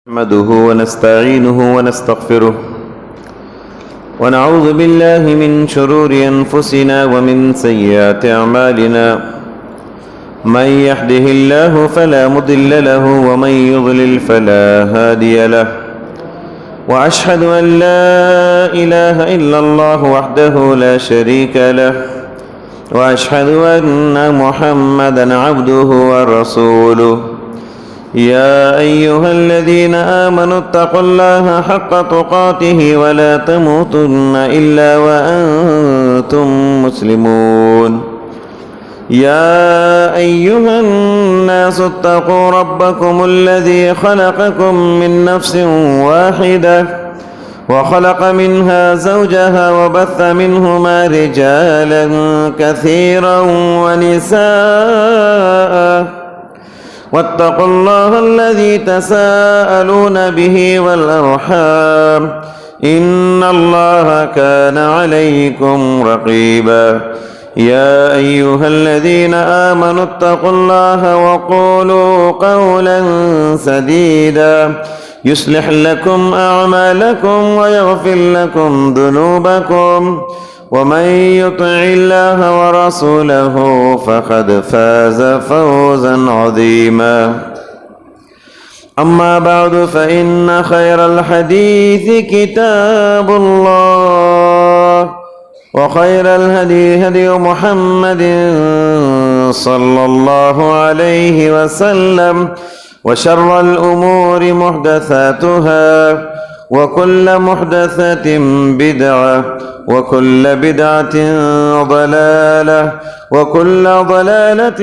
نحمده ونستعينه ونستغفره ونعوذ بالله من شرور أنفسنا ومن سيئات أعمالنا من يهده الله فلا مضل له ومن يضلل فلا هادي له وأشهد أن لا إله إلا الله وحده لا شريك له وأشهد أن محمدا عبده ورسوله يا أيها الذين آمنوا اتقوا الله حق تقاته ولا تموتن إلا وأنتم مسلمون يا أيها الناس اتقوا ربكم الذي خلقكم من نفس واحدة وخلق منها زوجها وبث منهما رجالا كثيرا ونساء واتقوا الله الذي تساءلون به والأرحام إن الله كان عليكم رقيبا يا أيها الذين آمنوا اتقوا الله وقولوا قولا سديدا يصلح لكم أعمالكم ويغفر لكم ذنوبكم ومن يطع الله ورسوله فقد فاز فوزا عظيما أما بعد فإن خير الحديث كتاب الله وخير الهدي هدي محمد صلى الله عليه وسلم وشر الأمور محدثاتها وكل محدثة بدعة وكل بدعة ضلالة وكل ضلالة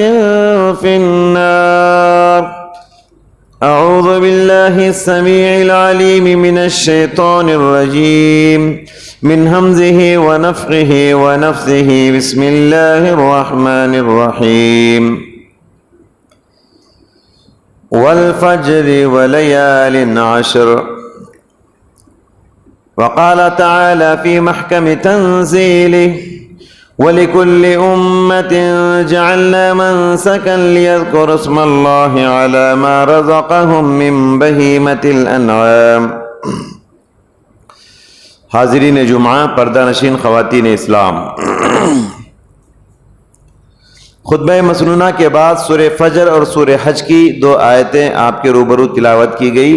في النار. أعوذ بالله السميع العليم من الشيطان الرجيم من همزه ونفخه ونفثه بسم الله الرحمن الرحيم والفجر وليال عشر. وقال تعالى في محكم تنزيله ولكل أمة جعلنا منسكا ليذكروا اسم الله على ما رزقهم من بهيمة الأنعام. حاضرین جمعہ، پردہ نشین خواتین اسلام، خطبہ مسنونہ کے بعد سورہ فجر اور سورہ حج کی دو آیتیں آپ کے روبرو تلاوت کی گئی.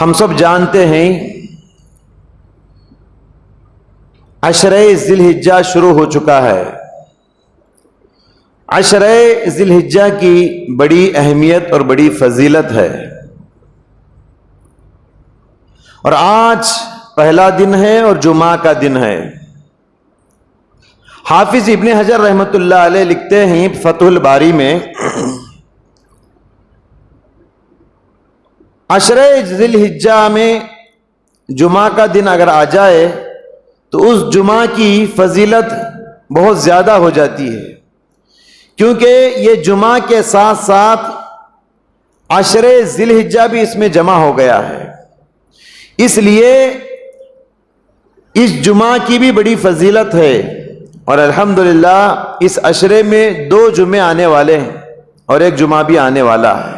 ہم سب جانتے ہیں عشرہ ذی الحجہ شروع ہو چکا ہے. عشرہ ذی الحجہ کی بڑی اہمیت اور بڑی فضیلت ہے، اور آج پہلا دن ہے اور جمعہ کا دن ہے. حافظ ابن حجر رحمۃ اللہ علیہ لکھتے ہیں فتح الباری میں، عشرہ ذی الحجہ میں جمعہ کا دن اگر آ جائے تو اس جمعہ کی فضیلت بہت زیادہ ہو جاتی ہے، کیونکہ یہ جمعہ کے ساتھ ساتھ عشرہ ذی الحجہ بھی اس میں جمع ہو گیا ہے. اس لیے اس جمعہ کی بھی بڑی فضیلت ہے، اور الحمدللہ اس عشرے میں 2 جمعے آنے والے ہیں اور 1 جمعہ بھی آنے والا ہے.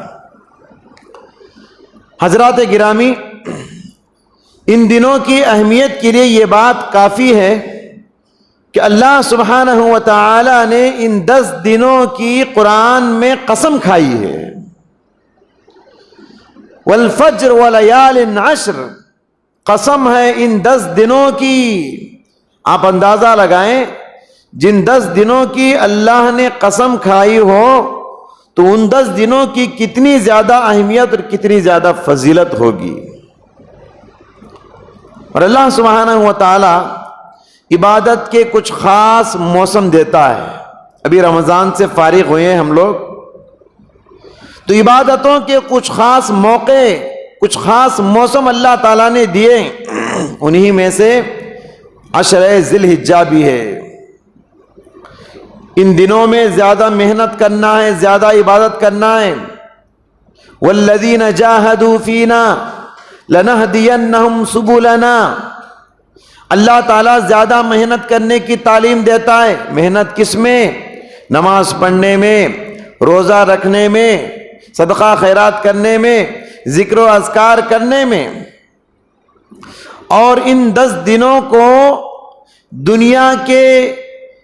حضرات گرامی، ان دنوں کی اہمیت کے لیے یہ بات کافی ہے کہ اللہ سبحانہ و تعالی نے ان 10 دنوں کی قرآن میں قسم کھائی ہے. والفجر ولیال عشر، قسم ہے ان 10 دنوں کی. آپ اندازہ لگائیں، جن 10 دنوں کی اللہ نے قسم کھائی ہو تو ان 10 دنوں کی کتنی زیادہ اہمیت اور کتنی زیادہ فضیلت ہوگی. اور اللہ سبحانہ و تعالی عبادت کے کچھ خاص موسم دیتا ہے. ابھی رمضان سے فارغ ہوئے ہیں ہم لوگ، تو عبادتوں کے کچھ خاص موقع، کچھ خاص موسم اللہ تعالیٰ نے دیے. انہی میں سے عشرہ ذی الحجہ بھی ہے. ان دنوں میں زیادہ محنت کرنا ہے، زیادہ عبادت کرنا ہے. والذین جاہدوا فینا لنہدینہم سبلنا. اللہ تعالیٰ زیادہ محنت کرنے کی تعلیم دیتا ہے. محنت کس میں؟ نماز پڑھنے میں، روزہ رکھنے میں، صدقہ خیرات کرنے میں، ذکر و اذکار کرنے میں، اور ان 10 دنوں کو دنیا کے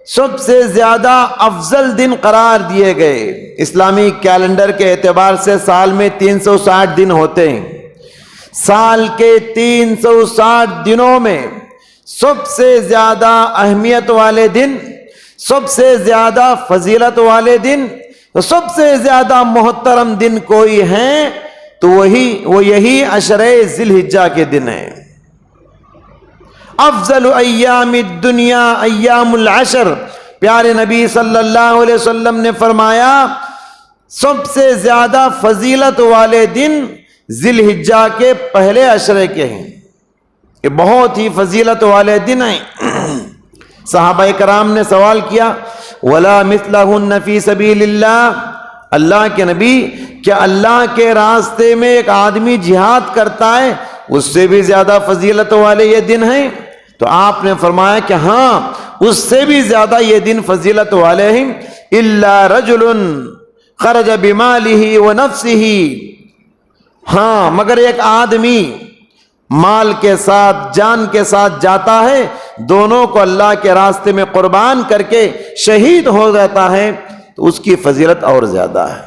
سب سے زیادہ افضل دن قرار دیے گئے۔ اسلامی کیلنڈر کے اعتبار سے سال میں 360 دن ہوتے ہیں۔ سال کے 360 دنوں میں سب سے زیادہ اہمیت والے دن، سب سے زیادہ فضیلت والے دن، سب سے زیادہ محترم دن کوئی ہیں تو وہ یہی عشرہ ذی الحجہ کے دن ہیں۔ افضل ایام الدنیا ایام العشر، پیارے نبی صلی اللہ علیہ وسلم نے فرمایا سب سے زیادہ فضیلت والے دن ذی الحجہ کے پہلے عشرے کے ہیں۔ یہ بہت ہی فضیلت والے دن ہیں۔ صحابہ کرام نے سوال کیا وَلَا مِثْلَهُنَّ فِي سَبِيلِ اللَّهِ، اللہ کے نبی کیا اللہ کے راستے میں ایک آدمی جہاد کرتا ہے اس سے بھی زیادہ فضیلت والے یہ دن ہیں؟ تو آپ نے فرمایا کہ ہاں اس سے بھی زیادہ یہ دن فضیلت والے ہیں۔ إِلَّا رَجُلٌ خَرَجَ بِمَالِهِ وَنَفْسِهِ، ہاں مگر ایک آدمی مال کے ساتھ جان کے ساتھ جاتا ہے، دونوں کو اللہ کے راستے میں قربان کر کے شہید ہو جاتا ہے تو اس کی فضیلت اور زیادہ ہے۔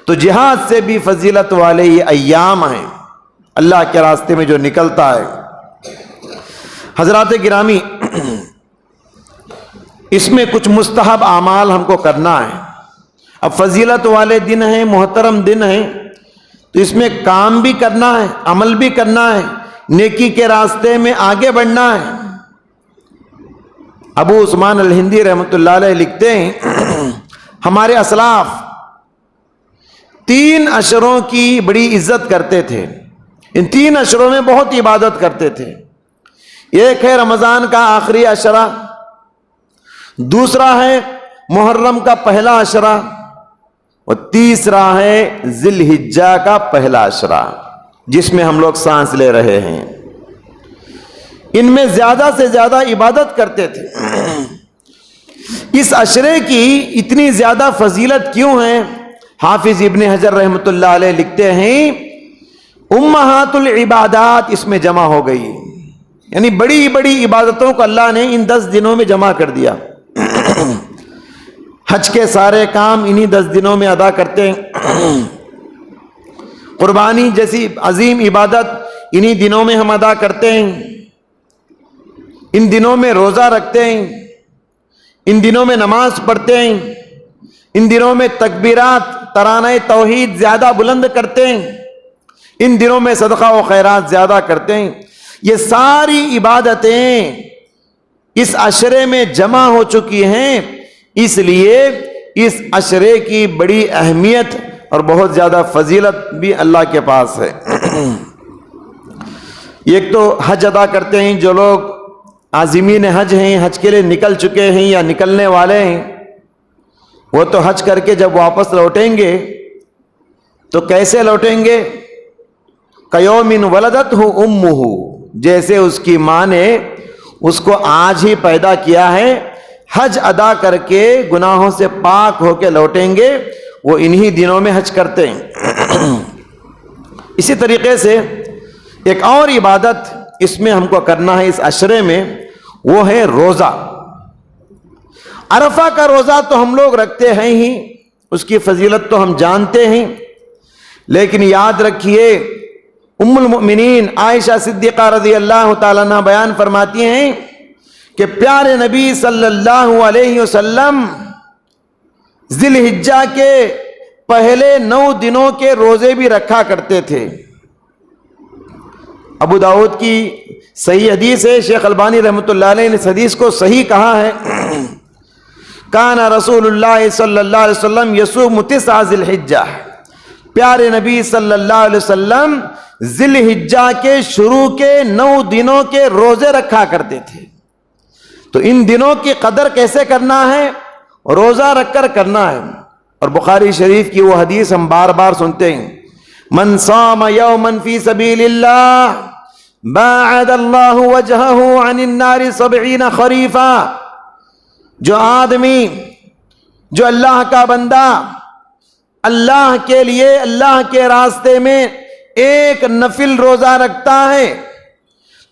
تو جہاد سے بھی فضیلت والے یہ ایام ہیں اللہ کے راستے میں جو نکلتا ہے۔ حضرات گرامی، اس میں کچھ مستحب اعمال ہم کو کرنا ہے۔ اب فضیلت والے دن ہیں، محترم دن ہیں، تو اس میں کام بھی کرنا ہے، عمل بھی کرنا ہے، نیکی کے راستے میں آگے بڑھنا ہے۔ ابو عثمان الہندی رحمۃ اللہ علیہ لکھتے ہیں ہمارے اسلاف 3 عشروں کی بڑی عزت کرتے تھے، ان 3 عشروں میں بہت عبادت کرتے تھے۔ ایک ہے رمضان کا آخری عشرہ، دوسرا ہے محرم کا پہلا عشرہ، اور تیسرا ہے ذی الحجہ کا پہلا عشرہ جس میں ہم لوگ سانس لے رہے ہیں۔ ان میں زیادہ سے زیادہ عبادت کرتے تھے۔ اس عشرے کی اتنی زیادہ فضیلت کیوں ہے؟ حافظ ابن حجر رحمۃ اللہ علیہ لکھتے ہیں امہات العبادات اس میں جمع ہو گئی، یعنی بڑی بڑی عبادتوں کو اللہ نے ان 10 دنوں میں جمع کر دیا۔ حج کے سارے کام انہی 10 دنوں میں ادا کرتے ہیں، قربانی جیسی عظیم عبادت انہی دنوں میں ہم ادا کرتے ہیں، ان دنوں میں روزہ رکھتے ہیں، ان دنوں میں نماز پڑھتے ہیں، ان دنوں میں تکبیرات ترانہ توحید زیادہ بلند کرتے ہیں، ان دنوں میں صدقہ و خیرات زیادہ کرتے ہیں۔ یہ ساری عبادتیں اس عشرے میں جمع ہو چکی ہیں، اس لیے اس عشرے کی بڑی اہمیت اور بہت زیادہ فضیلت بھی اللہ کے پاس ہے۔ ایک تو حج ادا کرتے ہیں جو لوگ عازمین حج ہیں، حج کے لیے نکل چکے ہیں یا نکلنے والے ہیں، وہ تو حج کر کے جب واپس لوٹیں گے تو کیسے لوٹیں گے؟ قیوم ولدتہ امہ، جیسے اس کی ماں نے اس کو آج ہی پیدا کیا ہے، حج ادا کر کے گناہوں سے پاک ہو کے لوٹیں گے، وہ انہی دنوں میں حج کرتے ہیں۔ اسی طریقے سے ایک اور عبادت اس میں ہم کو کرنا ہے اس عشرے میں، وہ ہے روزہ۔ عرفہ کا روزہ تو ہم لوگ رکھتے ہیں ہی، اس کی فضیلت تو ہم جانتے ہیں، لیکن یاد رکھیے ام المؤمنین عائشہ صدیقہ رضی اللہ تعالیٰ عنہ بیان فرماتی ہیں کہ پیارے نبی صلی اللہ علیہ وسلم ذی الحجہ کے پہلے 9 دنوں کے روزے بھی رکھا کرتے تھے۔ ابو داؤد کی صحیح حدیث ہے، شیخ البانی رحمۃ اللہ علیہ نے اس حدیث کو صحیح کہا ہے، کان رسول اللہ صلی اللہ علیہ وسلم یصوم 9 ذی الحجہ، پیارے نبی صلی اللہ علیہ وسلم ذی الحجہ کے شروع کے 9 دنوں کے روزے رکھا کرتے تھے۔ تو ان دنوں کی قدر کیسے کرنا ہے؟ روزہ رکھ کر کرنا ہے۔ اور بخاری شریف کی وہ حدیث ہم بار بار سنتے ہیں، من صام یوما فی سبیل اللہ باعد اللہ وجہہ عن النار 70 خریفا، جو آدمی جو اللہ کا بندہ اللہ کے لیے اللہ کے راستے میں ایک نفل روزہ رکھتا ہے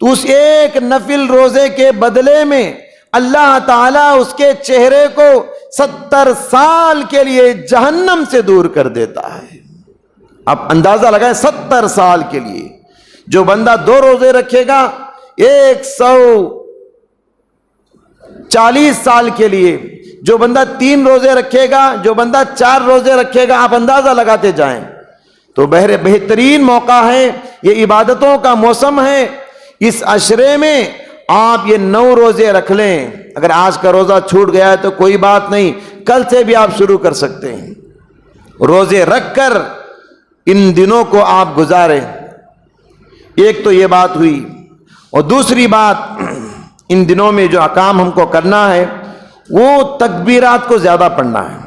تو اس ایک نفل روزے کے بدلے میں اللہ تعالیٰ اس کے چہرے کو 70 سال کے لیے جہنم سے دور کر دیتا ہے. اب اندازہ لگائیں 70 سال کے لیے. جو بندہ 2 روزے رکھے گا 140 سال کے لیے, جو بندہ 3 روزے رکھے گا, جو بندہ 4 روزے رکھے گا, آپ اندازہ لگاتے جائیں. تو بہترین موقع ہے, یہ عبادتوں کا موسم ہے. اس عشرے میں آپ یہ 9 روزے رکھ لیں. اگر آج کا روزہ چھوٹ گیا ہے تو کوئی بات نہیں, کل سے بھی آپ شروع کر سکتے ہیں. روزے رکھ کر ان دنوں کو آپ گزاریں. ایک تو یہ بات ہوئی, اور دوسری بات, ان دنوں میں جو کام ہم کو کرنا ہے وہ تکبیرات کو زیادہ پڑھنا ہے,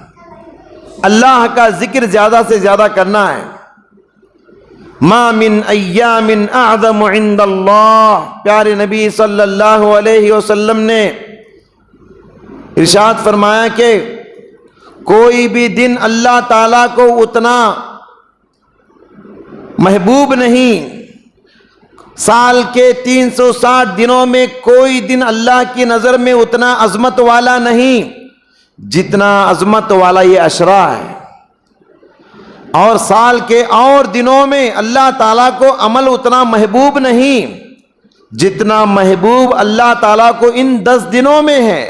اللہ کا ذکر زیادہ سے زیادہ کرنا ہے. ما من ایام اعظم عند اللہ, پیارے نبی صلی اللہ علیہ وسلم نے ارشاد فرمایا کہ کوئی بھی دن اللہ تعالیٰ کو اتنا محبوب نہیں, سال کے 360 دنوں میں کوئی دن اللہ کی نظر میں اتنا عظمت والا نہیں جتنا عظمت والا یہ عشرہ ہے. اور سال کے اور دنوں میں اللہ تعالیٰ کو عمل اتنا محبوب نہیں جتنا محبوب اللہ تعالیٰ کو ان 10 دنوں میں ہے.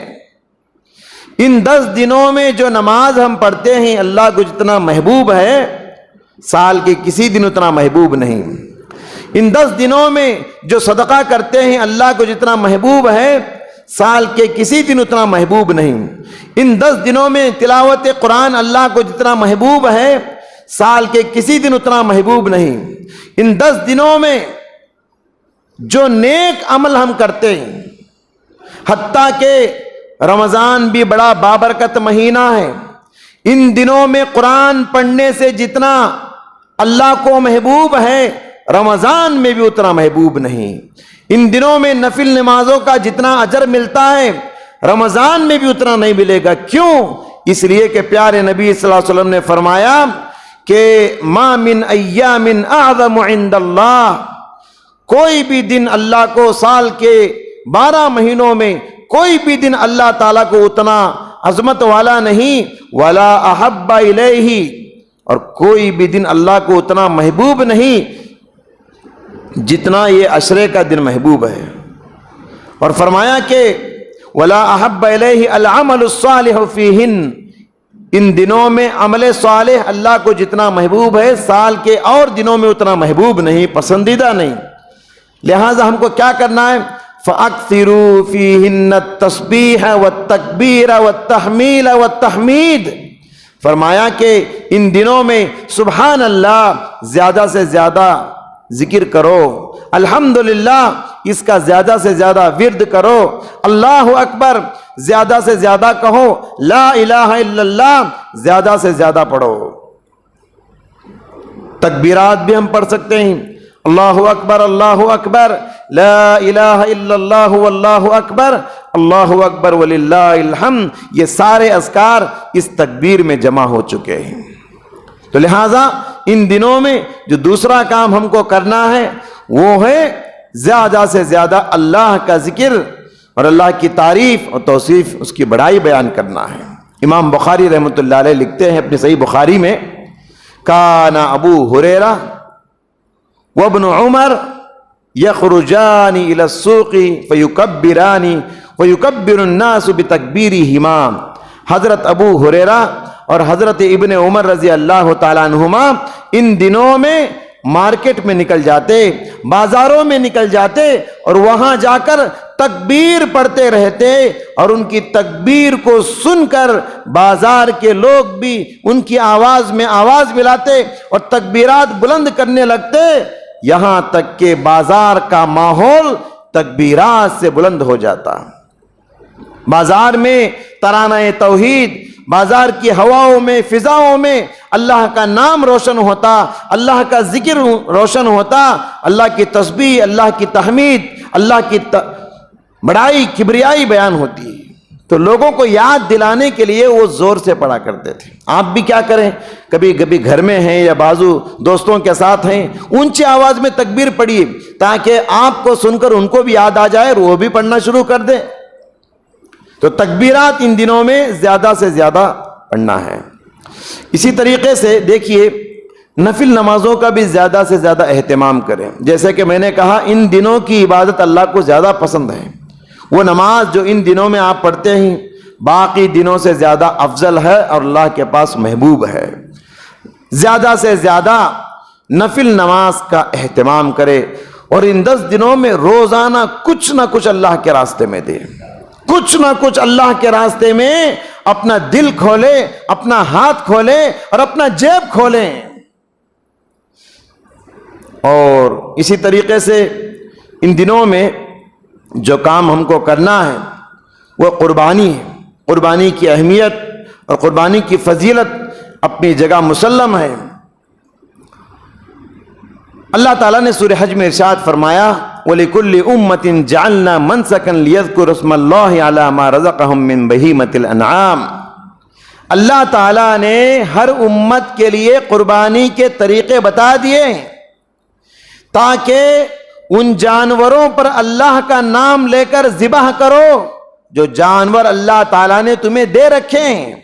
ان 10 دنوں میں جو نماز ہم پڑھتے ہیں اللہ کو جتنا محبوب ہے سال کے کسی دن اتنا محبوب نہیں. ان 10 دنوں میں جو صدقہ کرتے ہیں اللہ کو جتنا محبوب ہے سال کے کسی دن اتنا محبوب نہیں. ان 10 دنوں میں تلاوت قرآن اللہ کو جتنا محبوب ہے سال کے کسی دن اتنا محبوب نہیں. ان 10 دنوں میں جو نیک عمل ہم کرتے ہیں, حتیٰ کہ رمضان بھی بڑا بابرکت مہینہ ہے, ان دنوں میں قرآن پڑھنے سے جتنا اللہ کو محبوب ہے رمضان میں بھی اتنا محبوب نہیں. ان دنوں میں نفل نمازوں کا جتنا اجر ملتا ہے رمضان میں بھی اتنا نہیں ملے گا. کیوں؟ اس لیے کہ پیارے نبی صلی اللہ علیہ وسلم نے فرمایا کہ ما من ایام اعظم عند اللہ, کوئی بھی دن اللہ کو سال کے 12 مہینوں میں کوئی بھی دن اللہ تعالیٰ کو اتنا عظمت والا نہیں, ولا احب الیہ, اور کوئی بھی دن اللہ کو اتنا محبوب نہیں جتنا یہ عشرے کا دن محبوب ہے. اور فرمایا کہ ولا احب الیہ العمل الصالح فیہن, ان دنوں میں عمل صالح اللہ کو جتنا محبوب ہے سال کے اور دنوں میں اتنا محبوب نہیں, پسندیدہ نہیں. لہذا ہم کو کیا کرنا ہے؟ فَأَكْثِرُوا فِيهِنَّ التَّسْبِيحَ وَالتَّكْبِيرَ وَالتَّحْمِيلَ وَالتَّحْمِيدَ. فرمایا کہ ان دنوں میں سبحان اللہ زیادہ سے زیادہ ذکر کرو, الحمدللہ اس کا زیادہ سے زیادہ ورد کرو, اللہ اکبر زیادہ سے زیادہ کہو, لا الہ الا اللہ زیادہ سے زیادہ پڑھو. تکبیرات بھی ہم پڑھ سکتے ہیں, اللہ اکبر, لا الہ الا اللہ واللہ اکبر, اللہ اکبر وللہ الحمد. یہ سارے اذکار اس تکبیر میں جمع ہو چکے ہیں. تو لہٰذا ان دنوں میں جو دوسرا کام ہم کو کرنا ہے وہ ہے زیادہ سے زیادہ اللہ کا ذکر اور اللہ کی تعریف اور توصیف, اس کی بڑائی بیان کرنا ہے. امام بخاری رحمۃ اللہ علیہ لکھتے ہیں اپنی صحیح بخاری میں, کان ابو ہریرہ وابن عمر یخرجان الی السوق فیکبران ویکبر الناس بتکبیرہما. حضرت ابو ہریرہ اور حضرت ابن عمر رضی اللہ تعالیٰ عنہما ان دنوں میں مارکیٹ میں نکل جاتے, بازاروں میں نکل جاتے اور وہاں جا کر تکبیر پڑھتے رہتے, اور ان کی تکبیر کو سن کر بازار کے لوگ بھی ان کی آواز میں آواز ملاتے اور تکبیرات بلند کرنے لگتے, یہاں تک کہ بازار کا ماحول تکبیرات سے بلند ہو جاتا. بازار میں ترانہ توحید, بازار کی ہواؤں میں فضاؤں میں اللہ کا نام روشن ہوتا, اللہ کا ذکر روشن ہوتا, اللہ کی تسبیح, اللہ کی تحمید, اللہ کی بڑائی کبریائی بیان ہوتی. تو لوگوں کو یاد دلانے کے لیے وہ زور سے پڑھا کرتے تھے. آپ بھی کیا کریں, کبھی کبھی گھر میں ہیں یا بازو دوستوں کے ساتھ ہیں, اونچی آواز میں تکبیر پڑھیے تاکہ آپ کو سن کر ان کو بھی یاد آ جائے اور وہ بھی پڑھنا شروع کر دیں. تو تکبیرات ان دنوں میں زیادہ سے زیادہ پڑھنا ہے. اسی طریقے سے دیکھیے نفل نمازوں کا بھی زیادہ سے زیادہ اہتمام کریں. جیسے کہ میں نے کہا ان دنوں کی عبادت اللہ کو زیادہ پسند ہے. وہ نماز جو ان دنوں میں آپ پڑھتے ہیں باقی دنوں سے زیادہ افضل ہے اور اللہ کے پاس محبوب ہے. زیادہ سے زیادہ نفل نماز کا اہتمام کرے اور ان 10 دنوں میں روزانہ کچھ نہ کچھ اللہ کے راستے میں دے, کچھ نہ کچھ اللہ کے راستے میں اپنا دل کھولے, اپنا ہاتھ کھولے اور اپنا جیب کھولیں. اور اسی طریقے سے ان دنوں میں جو کام ہم کو کرنا ہے وہ قربانی ہے. قربانی کی اہمیت اور قربانی کی فضیلت اپنی جگہ مسلم ہے. اللہ تعالیٰ نے سورہ حج میں ارشاد فرمایا وَلِكُلِّ أُمَّةٍ جَعَلْنَا مَنْسَكًا لِيَذْكُرُوا اسْمَ اللَّهِ عَلَى مَا رَزَقَهُم مِّن بَهِيمَةِ الْأَنْعَامِ. اللہ تعالیٰ نے ہر امت کے لیے قربانی کے طریقے بتا دیے تاکہ ان جانوروں پر اللہ کا نام لے کر ذبح کرو جو جانور اللہ تعالیٰ نے تمہیں دے رکھے ہیں.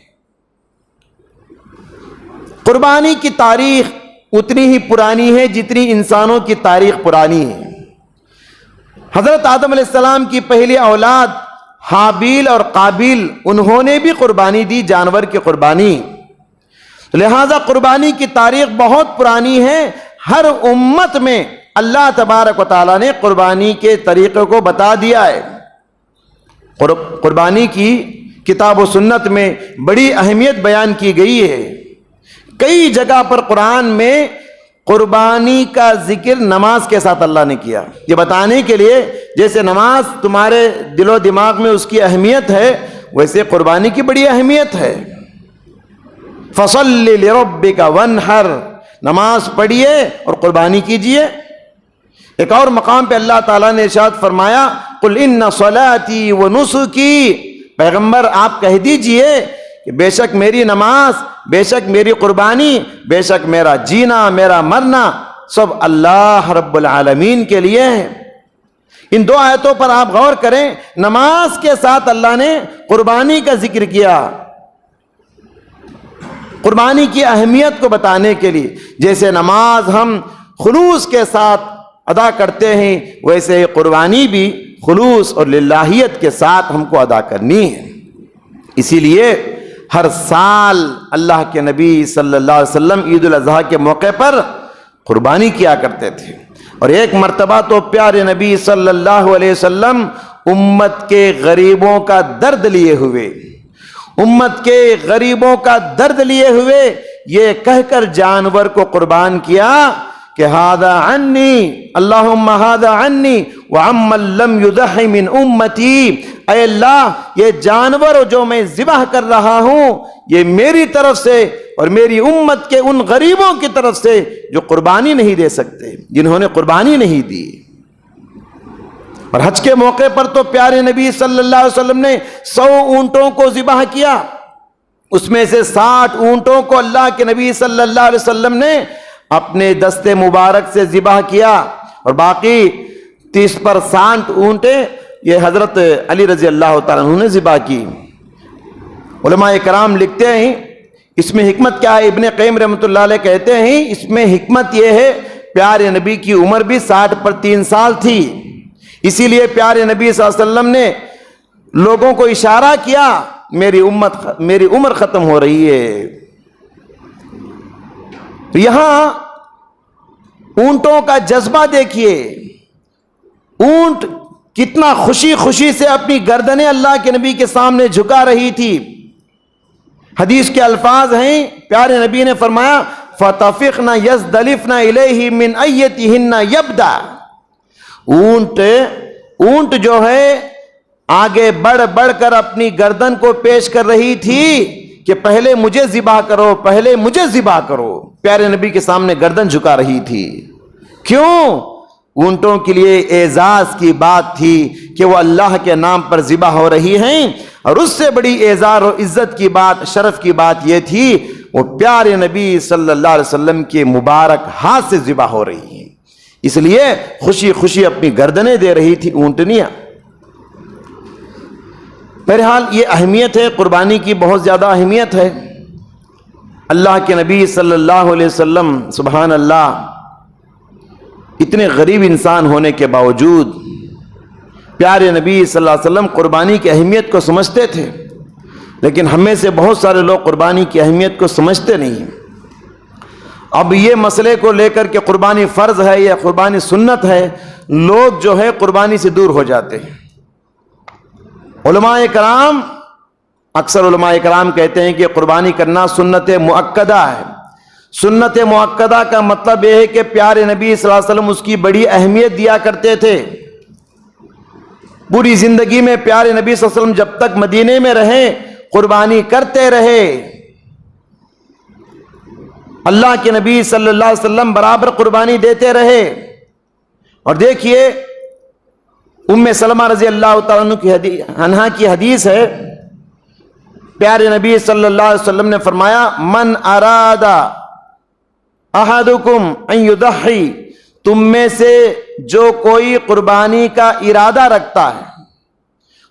قربانی کی تاریخ اتنی ہی پرانی ہے جتنی انسانوں کی تاریخ پرانی ہے. حضرت آدم علیہ السلام کی پہلی اولاد حابیل اور قابیل انہوں نے بھی قربانی دی, جانور کی قربانی. لہذا قربانی کی تاریخ بہت پرانی ہے. ہر امت میں اللہ تبارک و تعالیٰ نے قربانی کے طریقے کو بتا دیا ہے. قربانی کی کتاب و سنت میں بڑی اہمیت بیان کی گئی ہے. کئی جگہ پر قرآن میں قربانی کا ذکر نماز کے ساتھ اللہ نے کیا, یہ بتانے کے لیے جیسے نماز تمہارے دل و دماغ میں اس کی اہمیت ہے ویسے قربانی کی بڑی اہمیت ہے. فَصَلِّ لِرَبِّكَ وَانْحَرْ, نماز پڑھیے اور قربانی کیجئے. ایک اور مقام پہ اللہ تعالیٰ نے ارشاد فرمایا قُلْ إِنَّ صَلَاتِي وَنُسُكِي, پیغمبر آپ کہہ دیجئے کہ بے شک میری نماز, بے شک میری قربانی, بے شک میرا جینا, میرا مرنا سب اللہ رب العالمین کے لیے ہے. ان 2 آیتوں پر آپ غور کریں. نماز کے ساتھ اللہ نے قربانی کا ذکر کیا قربانی کی اہمیت کو بتانے کے لیے. جیسے نماز ہم خلوص کے ساتھ ادا کرتے ہیں ویسے قربانی بھی خلوص اور للہیت کے ساتھ ہم کو ادا کرنی ہے. اسی لیے ہر سال اللہ کے نبی صلی اللہ علیہ وسلم عید الاضحیٰ کے موقع پر قربانی کیا کرتے تھے. اور ایک مرتبہ تو پیارے نبی صلی اللہ علیہ وسلم امت کے غریبوں کا درد لیے ہوئے, امت کے غریبوں کا درد لیے ہوئے یہ کہہ کر جانور کو قربان کیا کہ ہذا عنی اللہم ہذا عنی وعمن لم یضحی من امتی, اے اللہ یہ جانور جو میں ذبح کر رہا ہوں یہ میری طرف سے اور میری امت کے ان غریبوں کی طرف سے جو قربانی نہیں دے سکتے, جنہوں نے قربانی نہیں دی. اور حج کے موقع پر تو پیارے نبی صلی اللہ علیہ وسلم نے 100 اونٹوں کو ذبح کیا. اس میں سے 60 اونٹوں کو اللہ کے نبی صلی اللہ علیہ وسلم نے اپنے دست مبارک سے ذبح کیا اور باقی 30% اونٹیں یہ حضرت علی رضی اللہ تعالیٰ عنہ نے ذبح کی. علماء کرام لکھتے ہیں اس میں حکمت کیا ہے. ابن قیم رحمۃ اللہ علیہ کہتے ہیں اس میں حکمت یہ ہے پیارے نبی کی عمر بھی 60 پر 3 سال تھی, اسی لیے پیارے نبی صلی اللہ علیہ وسلم نے لوگوں کو اشارہ کیا میری عمر ختم ہو رہی ہے. یہاں اونٹوں کا جذبہ دیکھیے, اونٹ کتنا خوشی خوشی سے اپنی گردنیں اللہ کے نبی کے سامنے جھکا رہی تھی. حدیث کے الفاظ ہیں پیارے نبی نے فرمایا فَتَفِقْنَ يَزْدَلِفْنَ إِلَيْهِ مِنْ أَيَّتِهِنَّ يَبْدَى, اونٹ جو ہے آگے بڑھ بڑھ کر اپنی گردن کو پیش کر رہی تھی کہ پہلے مجھے ذبح کرو, پہلے مجھے ذبح کرو. پیارے نبی کے سامنے گردن جھکا رہی تھی. کیوں؟ اونٹوں کے لیے اعزاز کی بات تھی کہ وہ اللہ کے نام پر ذبح ہو رہی ہیں، اور اس سے بڑی اعزاز اور عزت کی بات، شرف کی بات یہ تھی وہ پیارے نبی صلی اللہ علیہ وسلم کے مبارک ہاتھ سے ذبح ہو رہی ہیں، اس لیے خوشی خوشی اپنی گردنیں دے رہی تھی اونٹنیاں۔ بہرحال یہ اہمیت ہے، قربانی کی بہت زیادہ اہمیت ہے۔ اللہ کے نبی صلی اللہ علیہ وسلم سبحان اللہ اتنے غریب انسان ہونے کے باوجود پیارے نبی صلی اللہ علیہ وسلم قربانی کی اہمیت کو سمجھتے تھے، لیکن ہم میں سے بہت سارے لوگ قربانی کی اہمیت کو سمجھتے نہیں۔ اب یہ مسئلے کو لے کر کہ قربانی فرض ہے یا قربانی سنت ہے، لوگ جو ہے قربانی سے دور ہو جاتے ہیں۔ علماء کرام، اکثر علماء کرام کہتے ہیں کہ قربانی کرنا سنت مؤکدہ ہے۔ سنت مؤکدہ کا مطلب یہ ہے کہ پیارے نبی صلی اللہ علیہ وسلم اس کی بڑی اہمیت دیا کرتے تھے۔ پوری زندگی میں پیارے نبی صلی اللہ علیہ وسلم جب تک مدینے میں رہے قربانی کرتے رہے۔ اللہ کے نبی صلی اللہ علیہ وسلم برابر قربانی دیتے رہے۔ اور دیکھیے ام سلمہ رضی اللہ تعالیٰ عنہا کی حدیث ہے، پیارے نبی صلی اللہ علیہ وسلم نے فرمایا من اراد احدکم ان یضحی، تم میں سے جو کوئی قربانی کا ارادہ رکھتا ہے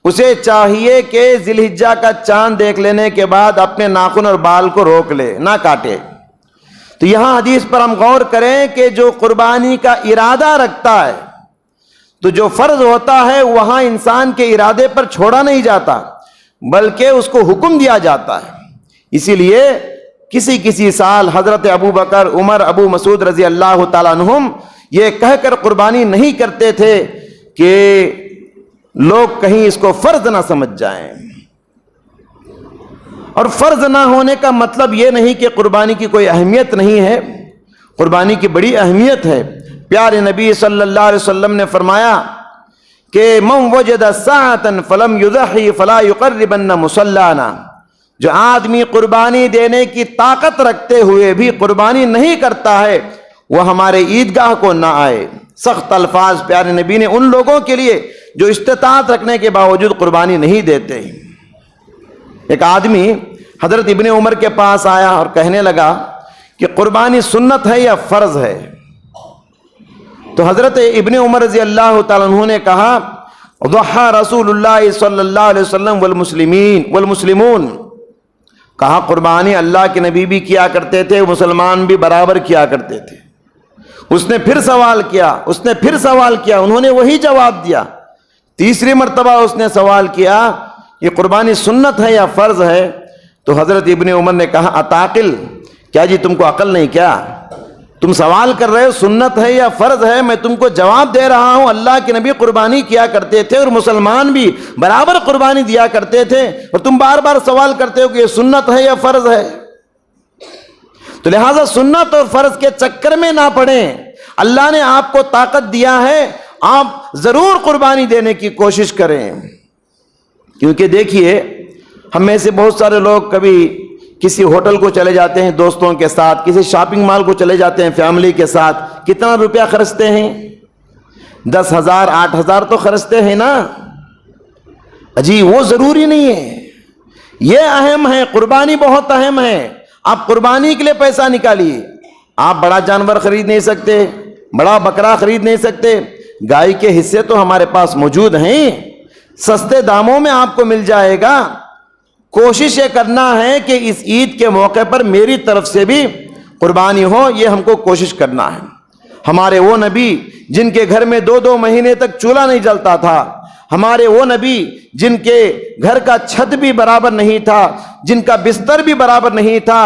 اسے چاہیے کہ ذی الحجہ کا چاند دیکھ لینے کے بعد اپنے ناخن اور بال کو روک لے، نہ کاٹے۔ تو یہاں حدیث پر ہم غور کریں کہ جو قربانی کا ارادہ رکھتا ہے تو جو فرض ہوتا ہے وہاں انسان کے ارادے پر چھوڑا نہیں جاتا بلکہ اس کو حکم دیا جاتا ہے۔ اسی لیے کسی سال حضرت ابو بکر، عمر، ابو مسعود رضی اللہ تعالیٰ عنہم یہ کہہ کر قربانی نہیں کرتے تھے کہ لوگ کہیں اس کو فرض نہ سمجھ جائیں۔ اور فرض نہ ہونے کا مطلب یہ نہیں کہ قربانی کی کوئی اہمیت نہیں ہے، قربانی کی بڑی اہمیت ہے۔ پیارے نبی صلی اللہ علیہ وسلم نے فرمایا کہ من وجد ساعة فلم یضحی فلا یقربن مصلانا، جو آدمی قربانی دینے کی طاقت رکھتے ہوئے بھی قربانی نہیں کرتا ہے وہ ہمارے عیدگاہ کو نہ آئے۔ سخت الفاظ پیارے نبی نے ان لوگوں کے لیے جو استطاعت رکھنے کے باوجود قربانی نہیں دیتے۔ ایک آدمی حضرت ابن عمر کے پاس آیا اور کہنے لگا کہ قربانی سنت ہے یا فرض ہے؟ تو حضرت ابن عمر رضی اللہ تعالیٰ عنہ نے کہا ضحى رسول اللہ صلی اللہ علیہ وسلم والمسلمون، کہا قربانی اللہ کے نبی بھی کیا کرتے تھے، مسلمان بھی برابر کیا کرتے تھے۔ اس نے پھر سوال کیا، انہوں نے وہی جواب دیا۔ تیسری مرتبہ اس نے سوال کیا یہ قربانی سنت ہے یا فرض ہے؟ تو حضرت ابن عمر نے کہا اتعقل، کیا جی تم کو عقل نہیں کیا؟ تم سوال کر رہے ہو سنت ہے یا فرض ہے، میں تم کو جواب دے رہا ہوں اللہ کے نبی قربانی کیا کرتے تھے اور مسلمان بھی برابر قربانی دیا کرتے تھے، اور تم بار بار سوال کرتے ہو کہ یہ سنت ہے یا فرض ہے۔ تو لہٰذا سنت اور فرض کے چکر میں نہ پڑیں۔ اللہ نے آپ کو طاقت دیا ہے، آپ ضرور قربانی دینے کی کوشش کریں۔ کیونکہ دیکھیے ہم میں سے بہت سارے لوگ کبھی کسی ہوٹل کو چلے جاتے ہیں دوستوں کے ساتھ، کسی شاپنگ مال کو چلے جاتے ہیں فیملی کے ساتھ، کتنا روپیہ خرچتے ہیں؟ 10,000 8,000 تو خرچتے ہیں نا۔ جی وہ ضروری نہیں ہے، یہ اہم ہے، قربانی بہت اہم ہے۔ آپ قربانی کے لیے پیسہ نکالیے، آپ بڑا جانور خرید نہیں سکتے، بڑا بکرا خرید نہیں سکتے، گائے کے حصے تو ہمارے پاس موجود ہیں، سستے داموں میں آپ کو مل جائے گا۔ کوشش یہ کرنا ہے کہ اس عید کے موقع پر میری طرف سے بھی قربانی ہو، یہ ہم کو کوشش کرنا ہے۔ ہمارے وہ نبی جن کے گھر میں 2 مہینے تک چولہا نہیں جلتا تھا، ہمارے وہ نبی جن کے گھر کا چھت بھی برابر نہیں تھا، جن کا بستر بھی برابر نہیں تھا،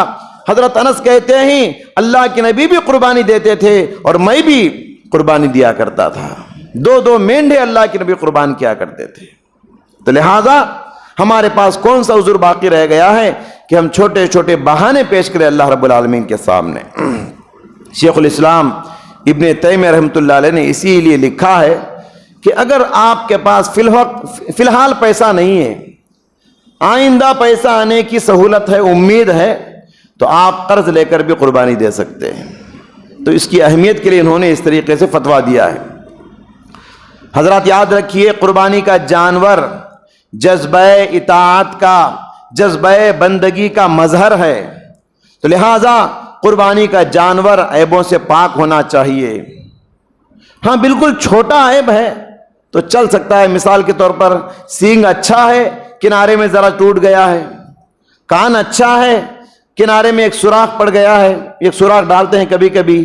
حضرت انس کہتے ہیں اللہ کے نبی بھی قربانی دیتے تھے اور میں بھی قربانی دیا کرتا تھا۔ 2 مینڈے اللہ کے نبی قربان کیا کرتے تھے۔ تو لہذا ہمارے پاس کون سا عذر باقی رہ گیا ہے کہ ہم چھوٹے چھوٹے بہانے پیش کریں اللہ رب العالمین کے سامنے۔ شیخ الاسلام ابن تیمیہ رحمۃ اللہ علیہ نے اسی لیے لکھا ہے کہ اگر آپ کے پاس فی الحال پیسہ نہیں ہے، آئندہ پیسہ آنے کی سہولت ہے، امید ہے، تو آپ قرض لے کر بھی قربانی دے سکتے ہیں۔ تو اس کی اہمیت کے لیے انہوں نے اس طریقے سے فتویٰ دیا ہے۔ حضرات یاد رکھیے، قربانی کا جانور جذبہ اطاعت کا، جذبہ بندگی کا مظہر ہے، تو لہٰذا قربانی کا جانور عیبوں سے پاک ہونا چاہیے۔ ہاں بالکل چھوٹا عیب ہے تو چل سکتا ہے، مثال کے طور پر سینگ اچھا ہے، کنارے میں ذرا ٹوٹ گیا ہے، کان اچھا ہے، کنارے میں ایک سوراخ پڑ گیا ہے، ایک سوراخ ڈالتے ہیں کبھی کبھی،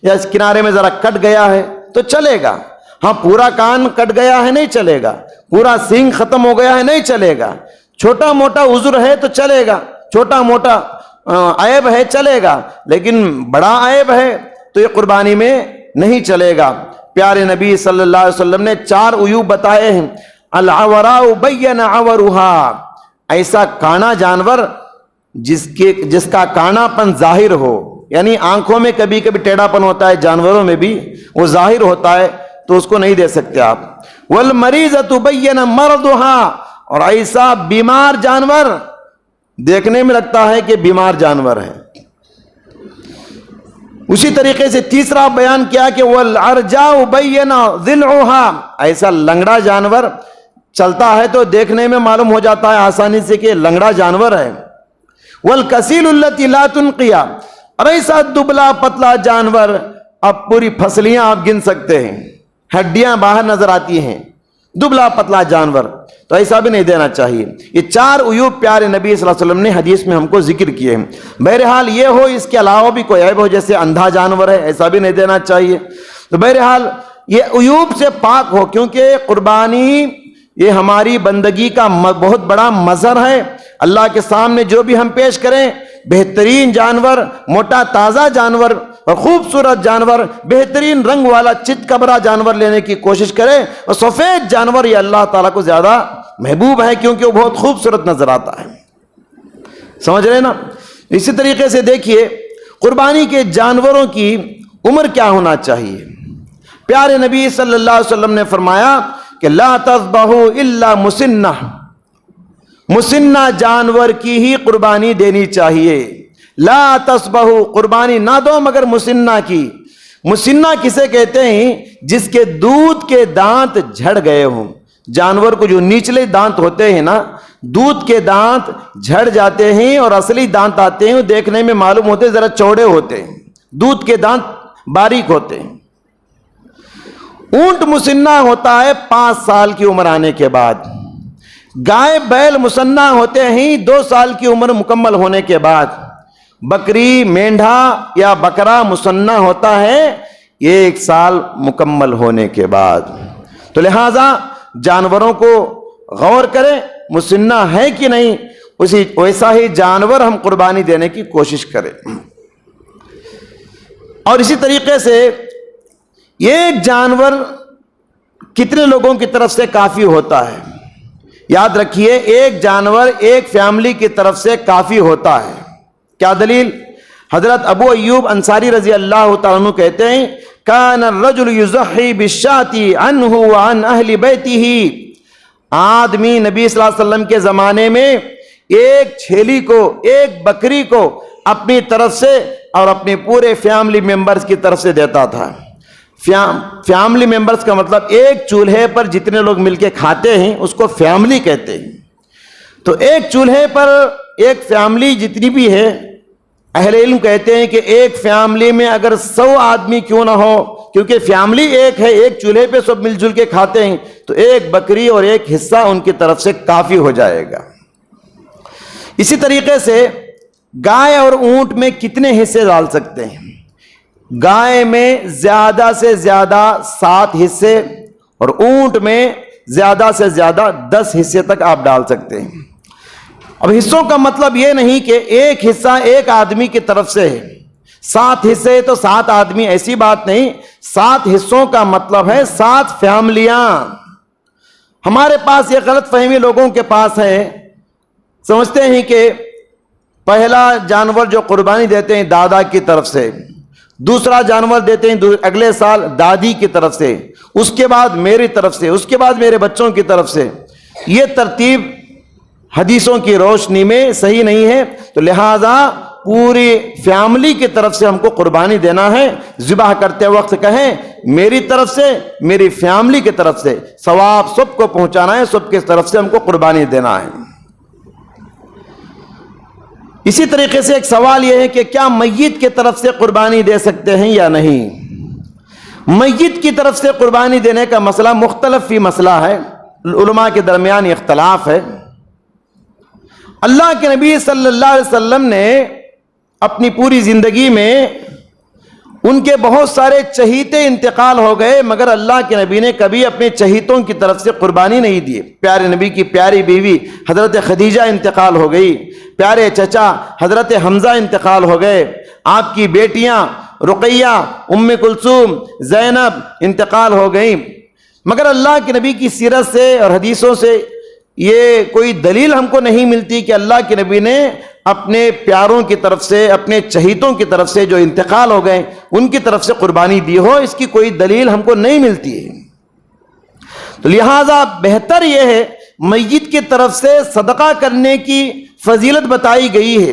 یا اس کنارے میں ذرا کٹ گیا ہے تو چلے گا۔ ہاں پورا کان کٹ گیا ہے نہیں چلے گا، پورا سینگ ختم ہو گیا ہے نہیں چلے گا، چھوٹا موٹا عذر ہے تو چلے گا، چھوٹا موٹا عیب ہے چلے گا، لیکن بڑا عیب ہے تو یہ قربانی میں نہیں چلے گا۔ پیارے نبی صلی اللہ علیہ وسلم نے 4 عیوب بتائے ہیں۔ العوراء بین عورها، ایسا کانا جانور جس کا کانا پن ظاہر ہو، یعنی آنکھوں میں کبھی کبھی ٹیڑھا پن ہوتا ہے، جانوروں میں بھی وہ ظاہر ہوتا ہے تو اس کو نہیں دے سکتے آپ۔ والمریضۃ بین مرضها، اور ایسا بیمار جانور، دیکھنے میں لگتا ہے کہ بیمار جانور ہے۔ اسی طریقے سے تیسرا بیان کیا کہ والعرجاء بین ضلعها، ایسا لنگڑا جانور چلتا ہے تو دیکھنے میں معلوم ہو جاتا ہے آسانی سے کہ لنگڑا جانور ہے۔ والکسیل التی لا تنقی، اور ایسا دبلا پتلا جانور، اب پوری پھسلیاں آپ گن سکتے ہیں، ہڈیاں باہر نظر آتی ہیں، دبلا پتلا جانور، تو ایسا بھی نہیں دینا چاہیے۔ یہ 4 عیوب پیارے نبی صلی اللہ علیہ وسلم نے حدیث میں ہم کو ذکر کیے ہیں۔ بہرحال یہ ہو، اس کے علاوہ بھی کوئی عیب ہو، جیسے اندھا جانور ہے، ایسا بھی نہیں دینا چاہیے۔ تو بہرحال یہ عیوب سے پاک ہو، کیونکہ قربانی یہ ہماری بندگی کا بہت بڑا مظہر ہے۔ اللہ کے سامنے جو بھی ہم پیش کریں، بہترین جانور، موٹا تازہ جانور اور خوبصورت جانور، بہترین رنگ والا چت کبرا جانور لینے کی کوشش کریں، اور سفید جانور یہ اللہ تعالیٰ کو زیادہ محبوب ہے، کیونکہ وہ بہت خوبصورت نظر آتا ہے۔ سمجھ رہے نا؟ اسی طریقے سے دیکھیے قربانی کے جانوروں کی عمر کیا ہونا چاہیے۔ پیارے نبی صلی اللہ علیہ وسلم نے فرمایا کہ لا تذبحوا الا مسنہ، مسنہ جانور کی ہی قربانی دینی چاہیے۔ لا تذبحوا، قربانی نہ دو مگر مسنہ کی۔ مسنہ کسے کہتے ہیں؟ جس کے دودھ کے دانت جھڑ گئے ہوں۔ جانور کو جو نچلے دانت ہوتے ہیں نا، دودھ کے دانت جھڑ جاتے ہیں اور اصلی دانت آتے ہیں، وہ دیکھنے میں معلوم ہوتے ذرا چوڑے ہوتے ہیں، دودھ کے دانت باریک ہوتے ہیں۔ اونٹ مسنہ ہوتا ہے 5 سال کی عمر آنے کے بعد، گائے بیل مسنہ ہوتے ہیں 2 سال کی عمر مکمل ہونے کے بعد، بکری مینڈھا یا بکرا مسنہ ہوتا ہے 1 سال مکمل ہونے کے بعد۔ تو لہذا جانوروں کو غور کریں، مسنہ ہے کہ نہیں، ویسا ہی جانور ہم قربانی دینے کی کوشش کریں۔ اور اسی طریقے سے ایک جانور کتنے لوگوں کی طرف سے کافی ہوتا ہے؟ یاد رکھیے، ایک جانور ایک فیملی کی طرف سے کافی ہوتا ہے۔ کیا دلیل؟ حضرت ابو ایوب انصاری رضی اللہ تعالیٰ عنہ کہتے ہیں کان الرجل یضحی بالشاۃ عنہ وعن اہل بیتہ، آدمی نبی صلی اللہ علیہ وسلم کے زمانے میں ایک چھیلی کو، ایک بکری کو اپنی طرف سے اور اپنے پورے فیملی ممبرز کی طرف سے دیتا تھا۔ فیملی ممبرز کا مطلب ایک چولہے پر جتنے لوگ مل کے کھاتے ہیں اس کو فیملی کہتے ہیں۔ تو ایک چولہے پر ایک فیملی جتنی بھی ہے، اہل علم کہتے ہیں کہ ایک فیملی میں اگر 100 آدمی کیوں نہ ہو، کیونکہ فیملی ایک ہے، ایک چولہے پہ سب مل جل کے کھاتے ہیں، تو ایک بکری اور ایک حصہ ان کی طرف سے کافی ہو جائے گا۔ اسی طریقے سے گائے اور اونٹ میں کتنے حصے ڈال سکتے ہیں؟ گائے میں زیادہ سے زیادہ 7 حصے اور اونٹ میں زیادہ سے زیادہ 10 حصے تک آپ ڈال سکتے ہیں۔ اب حصوں کا مطلب یہ نہیں کہ ایک حصہ ایک آدمی کی طرف سے ہے، 7 حصے تو 7 آدمی، ایسی بات نہیں۔ 7 حصوں کا مطلب ہے 7 فیملیاں۔ ہمارے پاس یہ غلط فہمی لوگوں کے پاس ہے، سمجھتے ہیں کہ پہلا جانور جو قربانی دیتے ہیں دادا کی طرف سے، دوسرا جانور دیتے ہیں اگلے سال دادی کی طرف سے، اس کے بعد میری طرف سے، اس کے بعد میرے بچوں کی طرف سے۔ یہ ترتیب حدیثوں کی روشنی میں صحیح نہیں ہے، تو لہذا پوری فیملی کی طرف سے ہم کو قربانی دینا ہے. ذبح کرتے وقت کہیں میری طرف سے, میری فیملی کی طرف سے, ثواب سب کو پہنچانا ہے, سب کی طرف سے ہم کو قربانی دینا ہے. اسی طریقے سے ایک سوال یہ ہے کہ کیا میت کی طرف سے قربانی دے سکتے ہیں یا نہیں؟ میت کی طرف سے قربانی دینے کا مسئلہ مختلف فی مسئلہ ہے, علماء کے درمیان اختلاف ہے. اللہ کے نبی صلی اللہ علیہ وسلم نے اپنی پوری زندگی میں ان کے بہت سارے چہیتے انتقال ہو گئے, مگر اللہ کے نبی نے کبھی اپنے چہیتوں کی طرف سے قربانی نہیں دی. پیارے نبی کی پیاری بیوی حضرت خدیجہ انتقال ہو گئی, پیارے چچا حضرت حمزہ انتقال ہو گئے, آپ کی بیٹیاں رقیہ, ام کلثوم, زینب انتقال ہو گئیں. مگر اللہ کے نبی کی سیرت سے اور حدیثوں سے یہ کوئی دلیل ہم کو نہیں ملتی کہ اللہ کے نبی نے اپنے پیاروں کی طرف سے, اپنے چہیتوں کی طرف سے جو انتقال ہو گئے ان کی طرف سے قربانی دی ہو. اس کی کوئی دلیل ہم کو نہیں ملتی ہے. تو لہٰذا بہتر یہ ہے میت کی طرف سے صدقہ کرنے کی فضیلت بتائی گئی ہے,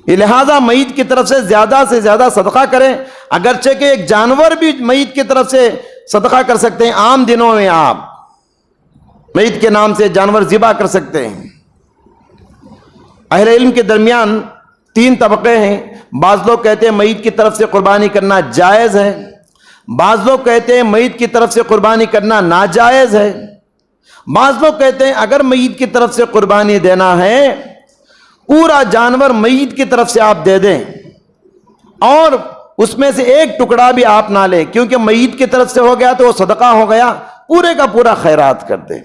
لہٰذا میت کی طرف سے زیادہ صدقہ کریں. اگرچہ کہ ایک جانور بھی میت کی طرف سے صدقہ کر سکتے ہیں. عام دنوں میں آپ میت کے نام سے جانور ذبح کر سکتے ہیں. اہل علم کے درمیان 3 طبقے ہیں. بعض لوگ کہتے ہیں میت کی طرف سے قربانی کرنا جائز ہے, بعض لوگ کہتے ہیں میت کی طرف سے قربانی کرنا ناجائز ہے, بعض لوگ کہتے ہیں اگر میت کی طرف سے قربانی دینا ہے پورا جانور میت کی طرف سے آپ دے دیں اور اس میں سے ایک ٹکڑا بھی آپ نہ لیں, کیونکہ میت کی طرف سے ہو گیا تو وہ صدقہ ہو گیا, پورے کا پورا خیرات کر دیں.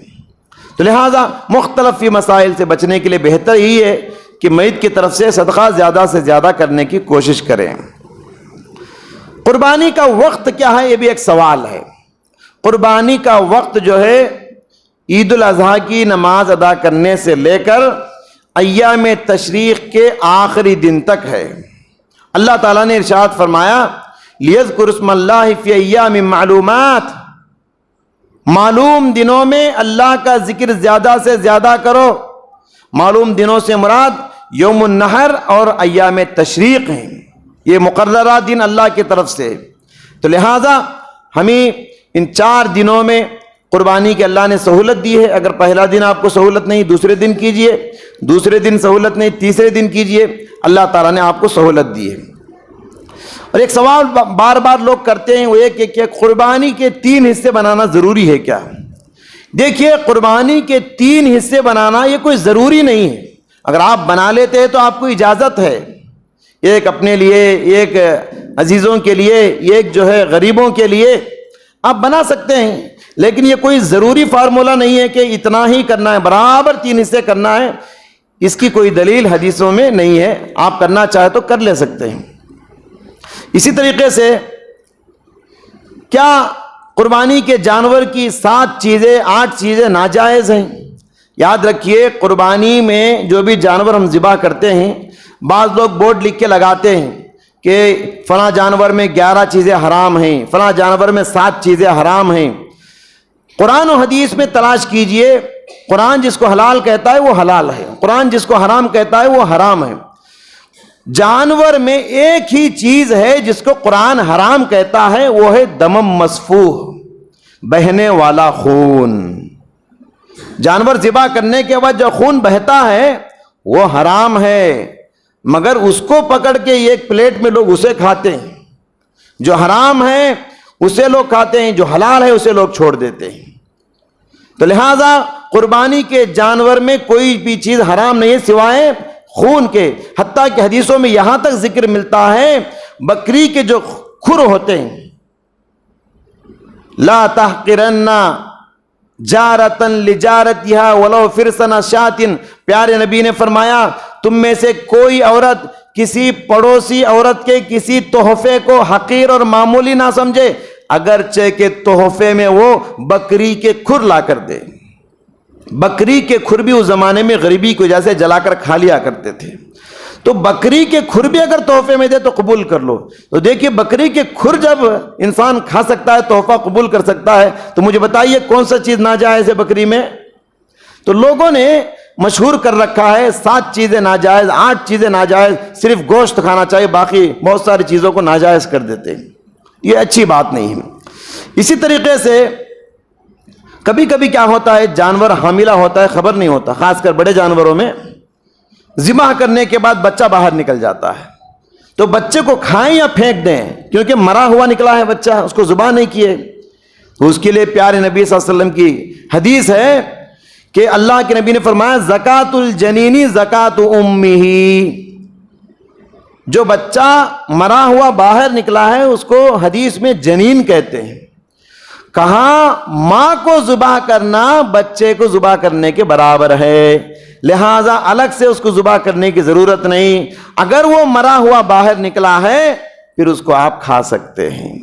تو لہٰذا مختلف فی مسائل سے بچنے کے لیے بہتر ہی ہے کہ میت کی طرف سے صدقہ زیادہ سے زیادہ کرنے کی کوشش کریں. قربانی کا وقت کیا ہے یہ بھی ایک سوال ہے. قربانی کا وقت جو ہے عید الاضحیٰ کی نماز ادا کرنے سے لے کر ایام تشریق کے آخری دن تک ہے. اللہ تعالیٰ نے ارشاد فرمایا لِيَذْكُرُ اسْمَ اللَّهِ فِي أَيَّامٍ مَعْلُومَاتٍ, معلوم دنوں میں اللہ کا ذکر زیادہ سے زیادہ کرو. معلوم دنوں سے مراد یوم النحر اور ایام تشریق ہیں, یہ مقررہ دن اللہ کی طرف سے. تو لہٰذا ہمیں ان 4 دنوں میں قربانی کی اللہ نے سہولت دی ہے. اگر پہلا دن آپ کو سہولت نہیں دوسرے دن کیجئے, دوسرے دن سہولت نہیں تیسرے دن کیجئے, اللہ تعالیٰ نے آپ کو سہولت دی ہے. اور ایک سوال بار بار لوگ کرتے ہیں وہ یہ کہ قربانی کے 3 حصے بنانا ضروری ہے کیا؟ دیکھیے قربانی کے 3 حصے بنانا یہ کوئی ضروری نہیں ہے. اگر آپ بنا لیتے ہیں تو آپ کو اجازت ہے, ایک اپنے لیے, ایک عزیزوں کے لیے, ایک جو ہے غریبوں کے لیے آپ بنا سکتے ہیں, لیکن یہ کوئی ضروری فارمولہ نہیں ہے کہ اتنا ہی کرنا ہے, برابر 3 حصے کرنا ہے. اس کی کوئی دلیل حدیثوں میں نہیں ہے. آپ کرنا چاہے تو کر لے سکتے ہیں. اسی طریقے سے کیا قربانی کے جانور کی 7 چیزیں 8 چیزیں ناجائز ہیں؟ یاد رکھیے قربانی میں جو بھی جانور ہم ذبح کرتے ہیں, بعض لوگ بورڈ لکھ کے لگاتے ہیں کہ فلاں جانور میں 11 چیزیں حرام ہیں, فلاں جانور میں 7 چیزیں حرام ہیں. قرآن و حدیث میں تلاش کیجئے, قرآن جس کو حلال کہتا ہے وہ حلال ہے, قرآن جس کو حرام کہتا ہے وہ حرام ہے. جانور میں ایک ہی چیز ہے جس کو قرآن حرام کہتا ہے, وہ ہے دمم مسفوح, بہنے والا خون. جانور ذبح کرنے کے بعد جو خون بہتا ہے وہ حرام ہے, مگر اس کو پکڑ کے ایک پلیٹ میں لوگ اسے کھاتے ہیں. جو حرام ہے اسے لوگ کھاتے ہیں, جو حلال ہے اسے لوگ چھوڑ دیتے ہیں. تو لہذا قربانی کے جانور میں کوئی بھی چیز حرام نہیں ہے سوائے خون کے. حتیٰ کہ حدیثوں میں یہاں تک ذکر ملتا ہے بکری کے جو کھر ہوتے ہیں, لا تحقرن جارتن لجارتها ولو فرسن شاتن, پیارے نبی نے فرمایا تم میں سے کوئی عورت کسی پڑوسی عورت کے کسی تحفے کو حقیر اور معمولی نہ سمجھے, اگرچہ کہ تحفے میں وہ بکری کے کھر لا کر دے. بکری کے کھر بھی اس زمانے میں غریبی کی وجہ سے جلا کر کھا لیا کرتے تھے, تو بکری کے کھر بھی اگر تحفے میں دے تو قبول کر لو. تو دیکھیے بکری کے کھر جب انسان کھا سکتا ہے, تحفہ قبول کر سکتا ہے, تو مجھے بتائیے کون سا چیز ناجائز ہے بکری میں؟ تو لوگوں نے مشہور کر رکھا ہے 7 چیزیں ناجائز، 8 چیزیں ناجائز، صرف گوشت کھانا چاہیے، باقی بہت ساری چیزوں کو ناجائز کر دیتے ہیں. یہ اچھی بات نہیں ہے. اسی طریقے سے کبھی کبھی کیا ہوتا ہے، جانور حاملہ ہوتا ہے، خبر نہیں ہوتا، خاص کر بڑے جانوروں میں ذبح کرنے کے بعد بچہ باہر نکل جاتا ہے، تو بچے کو کھائیں یا پھینک دیں، کیونکہ مرا ہوا نکلا ہے بچہ، اس کو ذبح نہیں کیے. تو اس کے لیے پیارے نبی صلی اللہ علیہ وسلم کی حدیث ہے کہ اللہ کے نبی نے فرمایا زکات الجنینی زکات امہ، جو بچہ مرا ہوا باہر نکلا ہے اس کو حدیث میں جنین کہتے ہیں. کہاں ماں کو ذبح کرنا بچے کو ذبح کرنے کے برابر ہے، لہذا الگ سے اس کو ذبح کرنے کی ضرورت نہیں. اگر وہ مرا ہوا باہر نکلا ہے پھر اس کو آپ کھا سکتے ہیں.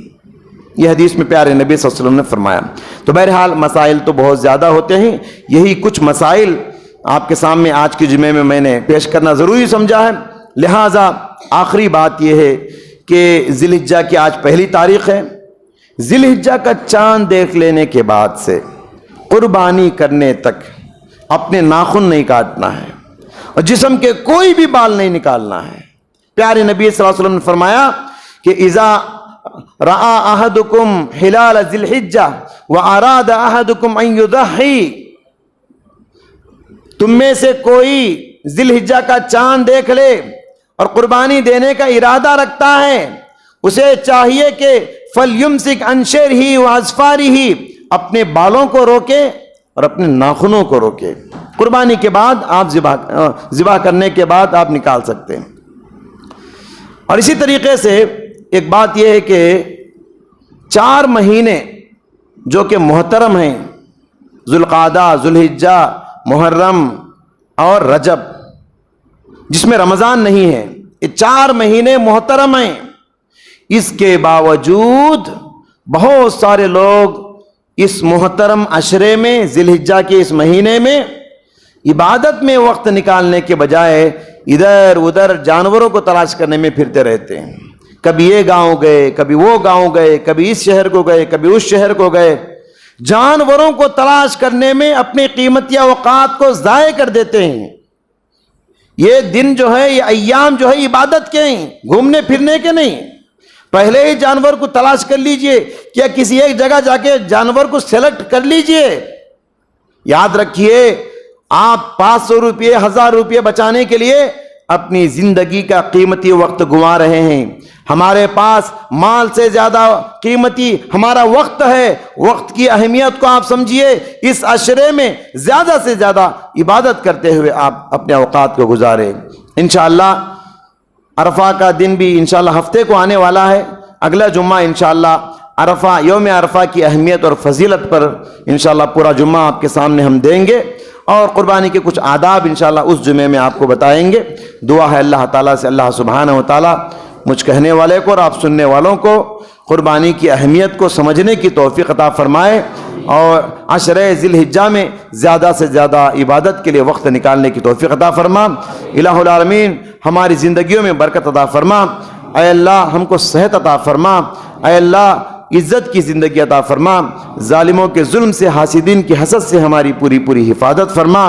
یہ حدیث میں پیارے نبی صلی اللہ علیہ وسلم نے فرمایا. تو بہرحال مسائل تو بہت زیادہ ہوتے ہیں، یہی کچھ مسائل آپ کے سامنے آج کے جمعے میں میں نے پیش کرنا ضروری سمجھا ہے. لہذا آخری بات یہ ہے کہ ذی الحجہ کی آج پہلی تاریخ ہے. ذی الحجہ کا چاند دیکھ لینے کے بعد سے قربانی کرنے تک اپنے ناخن نہیں کاٹنا ہے اور جسم کے کوئی بھی بال نہیں نکالنا ہے. پیارے نبی صلی اللہ علیہ وسلم نے فرمایا کہ اذا رأى احدکم ہلال ذی الحجہ واراد احدکم ان یضحی، تم میں سے کوئی ذی الحجہ کا چاند دیکھ لے اور قربانی دینے کا ارادہ رکھتا ہے، اسے چاہیے کہ فَلْيُمْسِكْ عَنْ شَعْرِهِ وَأَظْفَارِهِ، اپنے بالوں کو روکے اور اپنے ناخنوں کو روکے. قربانی کے بعد آپ ذبح کرنے کے بعد آپ نکال سکتے ہیں. اور اسی طریقے سے ایک بات یہ ہے کہ 4 مہینے جو کہ محترم ہیں، ذوالقعدہ، ذوالحجہ، محرم اور رجب، جس میں رمضان نہیں ہے، یہ 4 مہینے محترم ہیں. اس کے باوجود بہت سارے لوگ اس محترم عشرے میں، ذی الحجہ کے اس مہینے میں عبادت میں وقت نکالنے کے بجائے ادھر ادھر جانوروں کو تلاش کرنے میں پھرتے رہتے ہیں. کبھی یہ گاؤں گئے، کبھی وہ گاؤں گئے، کبھی اس شہر کو گئے، کبھی اس شہر کو گئے. جانوروں کو تلاش کرنے میں اپنے قیمتی اوقات کو ضائع کر دیتے ہیں. یہ دن جو ہے، یہ ایام جو ہے عبادت کے ہیں، گھومنے پھرنے کے نہیں. پہلے ہی جانور کو تلاش کر لیجئے، کیا کسی ایک جگہ جا کے جانور کو سیلیکٹ کر لیجئے. یاد رکھیے، آپ 500 روپے 1000 روپے بچانے کے لیے اپنی زندگی کا قیمتی وقت گنوا رہے ہیں. ہمارے پاس مال سے زیادہ قیمتی ہمارا وقت ہے. وقت کی اہمیت کو آپ سمجھیے. اس عشرے میں زیادہ سے زیادہ عبادت کرتے ہوئے آپ اپنے اوقات کو گزاریں. انشاءاللہ عرفہ کا دن بھی انشاءاللہ ہفتے کو آنے والا ہے. اگلا جمعہ انشاءاللہ عرفہ، یوم عرفہ کی اہمیت اور فضیلت پر انشاءاللہ پورا جمعہ آپ کے سامنے ہم دیں گے، اور قربانی کے کچھ آداب انشاءاللہ اس جمعے میں آپ کو بتائیں گے. دعا ہے اللہ تعالیٰ سے، اللہ سبحانہ و تعالیٰ مجھ کہنے والے کو اور آپ سننے والوں کو قربانی کی اہمیت کو سمجھنے کی توفیق عطا فرمائے، اور عشرہ ذی الحجہ میں زیادہ سے زیادہ عبادت کے لیے وقت نکالنے کی توفیق عطا فرما. الہ العالمین ہماری زندگیوں میں برکت عطا فرما. اے اللہ ہم کو صحت عطا فرما. اے اللہ عزت کی زندگی عطا فرما. ظالموں کے ظلم سے، حاسدین کی حسد سے ہماری پوری حفاظت فرما.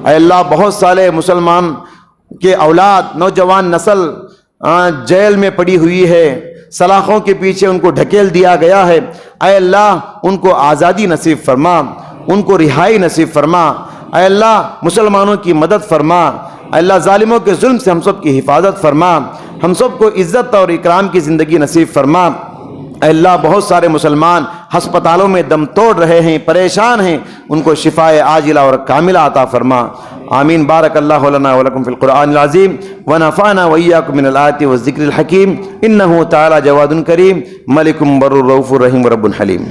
اے اللہ بہت سارے مسلمان کے اولاد، نوجوان نسل جیل میں پڑی ہوئی ہے، سلاخوں کے پیچھے ان کو ڈھکیل دیا گیا ہے. اے اللہ ان کو آزادی نصیب فرما، ان کو رہائی نصیب فرما. اے اللہ مسلمانوں کی مدد فرما. اے اللہ ظالموں کے ظلم سے ہم سب کی حفاظت فرما. ہم سب کو عزت اور اکرام کی زندگی نصیب فرما. اے اللہ بہت سارے مسلمان ہسپتالوں میں دم توڑ رہے ہیں، پریشان ہیں، ان کو شفائے عاجلہ اور کاملہ عطا فرما. آمین. بارک اللہ لنا ولکم فی القرآن العظیم ونفعنا وإیاکم من الآیات والذکر الحکیم. انہ تعالی جواد کریم ملک بر رؤوف رحیم رب حلیم.